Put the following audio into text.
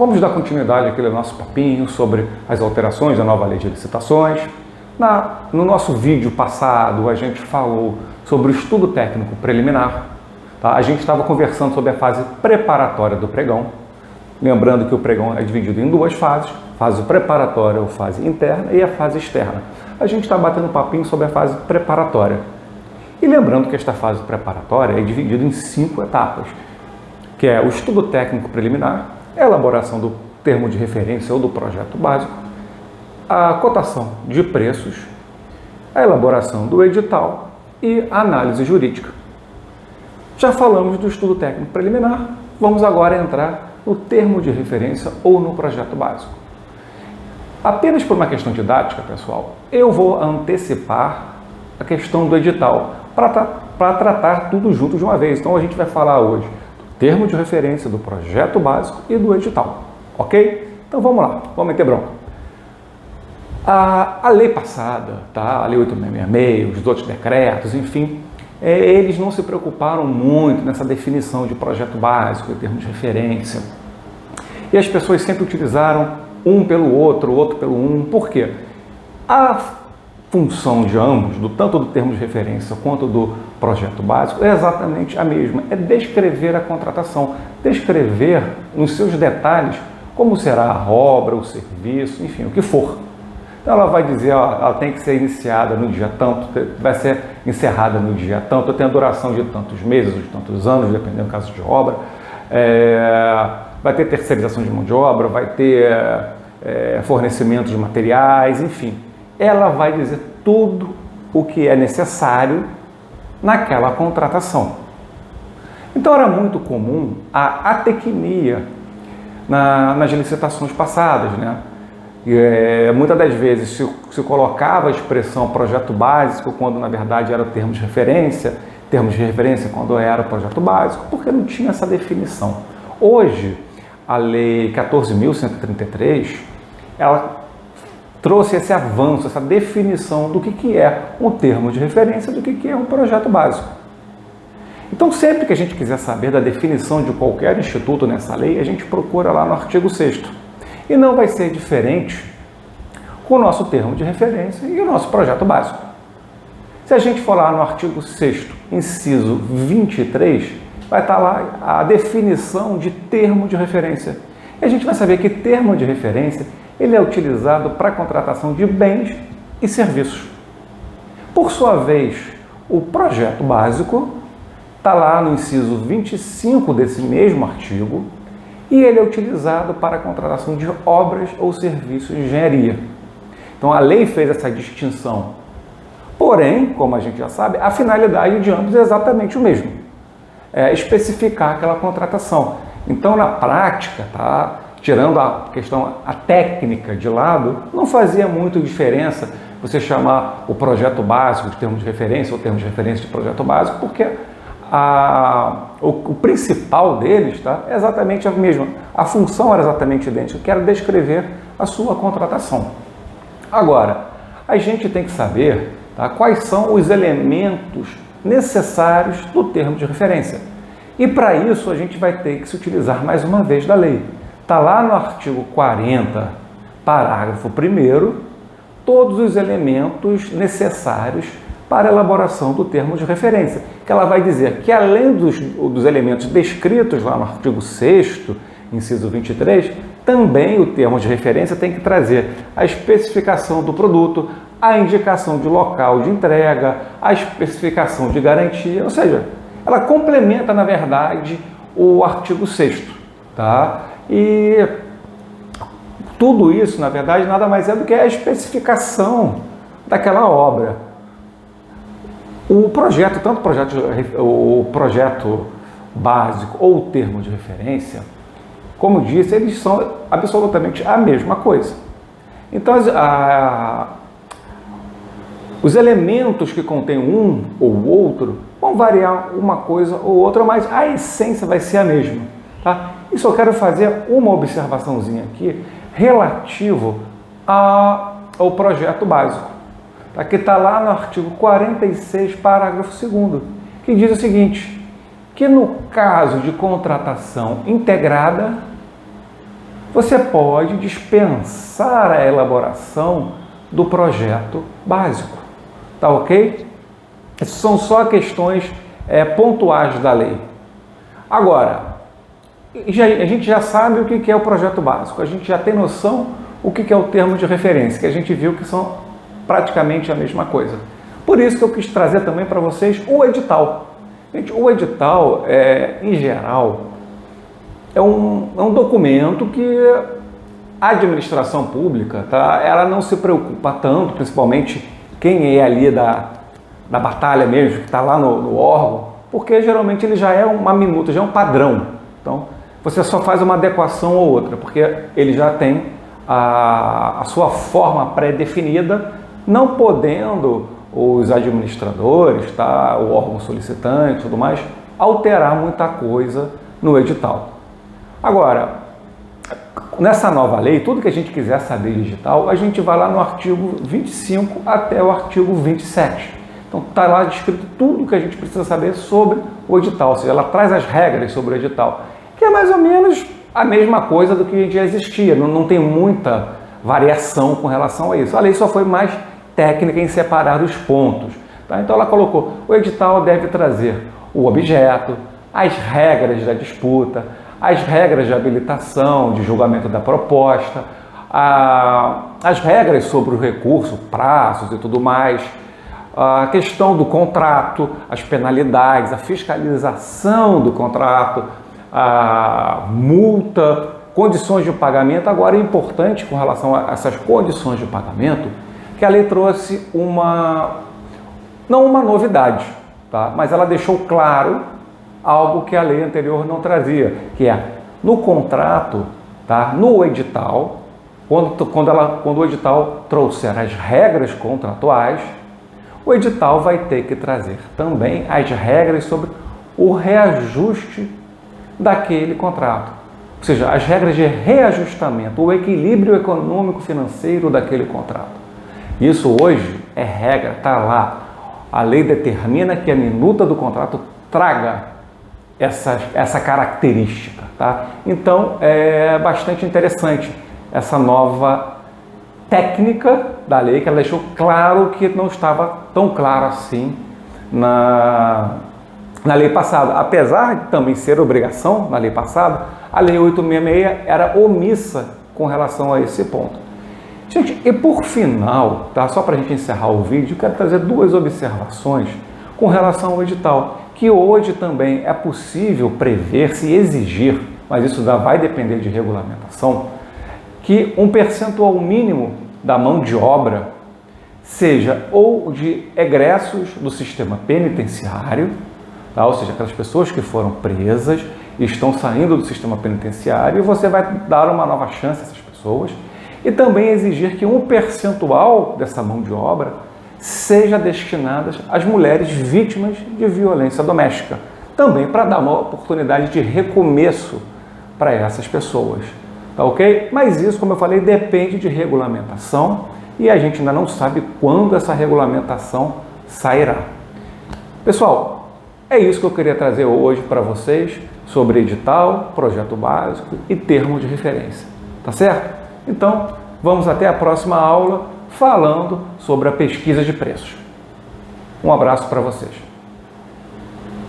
Vamos dar continuidade àquele nosso papinho sobre as alterações da nova lei de licitações. No nosso vídeo passado, a gente falou sobre o estudo técnico preliminar. Tá? A gente estava conversando sobre a fase preparatória do pregão. Lembrando que o pregão é dividido em duas fases, fase preparatória ou fase interna e a fase externa. A gente está batendo um papinho sobre a fase preparatória. E lembrando que esta fase preparatória é dividida em 5 etapas, que é o estudo técnico preliminar, a elaboração do termo de referência ou do projeto básico, a cotação de preços, a elaboração do edital e a análise jurídica. Já falamos do estudo técnico preliminar, vamos agora entrar no termo de referência ou no projeto básico. Apenas por uma questão didática, pessoal, eu vou antecipar a questão do edital para tratar tudo junto de uma vez. Então a gente vai falar hoje do termo de referência, do projeto básico e do edital, ok? Então vamos lá, vamos meter bronca. A lei passada, tá? A lei 8666, os outros decretos, enfim, eles não se preocuparam muito nessa definição de projeto básico e termo de referência. E as pessoas sempre utilizaram um pelo outro, o outro pelo um. Por quê? A função de ambos, tanto do termo de referência quanto do projeto básico, é exatamente a mesma. É descrever a contratação, descrever nos seus detalhes como será a obra, o serviço, enfim, o que for. Então ela vai dizer, ó, ela tem que ser iniciada no dia tanto, vai ser encerrada no dia tanto, tem a duração de tantos meses, de tantos anos, dependendo do caso de obra, vai ter terceirização de mão de obra, vai ter fornecimento de materiais, enfim. Ela vai dizer tudo o que é necessário naquela contratação. Então era muito comum a atecnia nas licitações passadas, né? Muitas das vezes se colocava a expressão projeto básico quando na verdade era o termo de referência quando era o projeto básico, porque não tinha essa definição. Hoje, a Lei 14.133, ela trouxe esse avanço, essa definição do que é um termo de referência, do que é um projeto básico. Então, sempre que a gente quiser saber da definição de qualquer instituto nessa lei, a gente procura lá no artigo 6º. E não vai ser diferente com o nosso termo de referência e o nosso projeto básico. Se a gente for lá no artigo 6º, inciso 23, vai estar lá a definição de termo de referência. E a gente vai saber que termo de referência ele é utilizado para a contratação de bens e serviços. Por sua vez, o projeto básico está lá no inciso 25 desse mesmo artigo, e ele é utilizado para a contratação de obras ou serviços de engenharia. Então, a lei fez essa distinção. Porém, como a gente já sabe, a finalidade de ambos é exatamente o mesmo. É especificar aquela contratação. Então, na prática, tá, tirando a questão a técnica de lado, não fazia muito diferença você chamar o projeto básico de termo de referência ou termo de referência de projeto básico, porque o principal deles, tá, é exatamente a mesma. A função era exatamente idêntica, que era descrever a sua contratação. Agora, a gente tem que saber, tá, quais são os elementos necessários do termo de referência. E para isso a gente vai ter que se utilizar mais uma vez da lei. Está lá no artigo 40, parágrafo 1º, todos os elementos necessários para a elaboração do termo de referência, que ela vai dizer que além dos elementos descritos lá no artigo 6º, inciso 23, também o termo de referência tem que trazer a especificação do produto, a indicação de local de entrega, a especificação de garantia, ou seja, ela complementa, na verdade, o artigo 6º, tá? E tudo isso, na verdade, nada mais é do que a especificação daquela obra. O projeto, tanto o projeto básico ou o termo de referência, como disse, eles são absolutamente a mesma coisa. Então, os elementos que contêm um ou outro vão variar uma coisa ou outra, mas a essência vai ser a mesma. Tá? E só quero fazer uma observaçãozinha aqui relativo ao projeto básico, tá? Que está lá no artigo 46, parágrafo 2º, que diz o seguinte, que no caso de contratação integrada, você pode dispensar a elaboração do projeto básico, tá ok? Essas são só questões pontuais da lei. Agora, a gente já sabe o que é o projeto básico, a gente já tem noção o que é o termo de referência, que a gente viu que são praticamente a mesma coisa. Por isso que eu quis trazer também para vocês o edital. Gente, o edital, em geral, é um documento que a administração pública, tá, ela não se preocupa tanto, principalmente quem é ali da batalha mesmo, que está lá no órgão, porque geralmente ele já é uma minuta, já é um padrão. Então, você só faz uma adequação ou outra, porque ele já tem a sua forma pré-definida, não podendo os administradores, tá, o órgão solicitante e tudo mais, alterar muita coisa no edital. Agora, nessa nova lei, tudo que a gente quiser saber de edital, a gente vai lá no artigo 25 até o artigo 27. Então, está lá descrito tudo que a gente precisa saber sobre o edital, ou seja, ela traz as regras sobre o edital, que é mais ou menos a mesma coisa do que já existia, não tem muita variação com relação a isso. A lei só foi mais técnica em separar os pontos. Tá? Então, ela colocou, o edital deve trazer o objeto, as regras da disputa, as regras de habilitação, de julgamento da proposta, as regras sobre o recurso, prazos e tudo mais, a questão do contrato, as penalidades, a fiscalização do contrato, a multa, condições de pagamento. Agora, é importante com relação a essas condições de pagamento, que a lei trouxe não uma novidade, tá? Mas ela deixou claro algo que a lei anterior não trazia, que é no contrato, tá? No edital, quando o edital trouxer as regras contratuais, o edital vai ter que trazer também as regras sobre o reajuste daquele contrato. Ou seja, as regras de reajustamento, o equilíbrio econômico-financeiro daquele contrato. Isso hoje é regra, está lá. A lei determina que a minuta do contrato traga essa característica, tá? Então, é bastante interessante essa nova técnica da lei, que ela deixou claro que não estava tão claro assim na lei passada. Apesar de também ser obrigação na lei passada, a lei 866 era omissa com relação a esse ponto. Gente, e por final, tá? Só para a gente encerrar o vídeo, eu quero trazer duas observações com relação ao edital, que hoje também é possível prever, se exigir, mas isso vai depender de regulamentação, que um percentual mínimo da mão de obra seja ou de egressos do sistema penitenciário, tá? Ou seja, aquelas pessoas que foram presas e estão saindo do sistema penitenciário, e você vai dar uma nova chance a essas pessoas, e também exigir que um percentual dessa mão de obra seja destinada às mulheres vítimas de violência doméstica, também para dar uma oportunidade de recomeço para essas pessoas. Tá ok? Mas isso, como eu falei, depende de regulamentação e a gente ainda não sabe quando essa regulamentação sairá. Pessoal, é isso que eu queria trazer hoje para vocês sobre edital, projeto básico e termo de referência. Tá certo? Então, vamos até a próxima aula falando sobre a pesquisa de preços. Um abraço para vocês.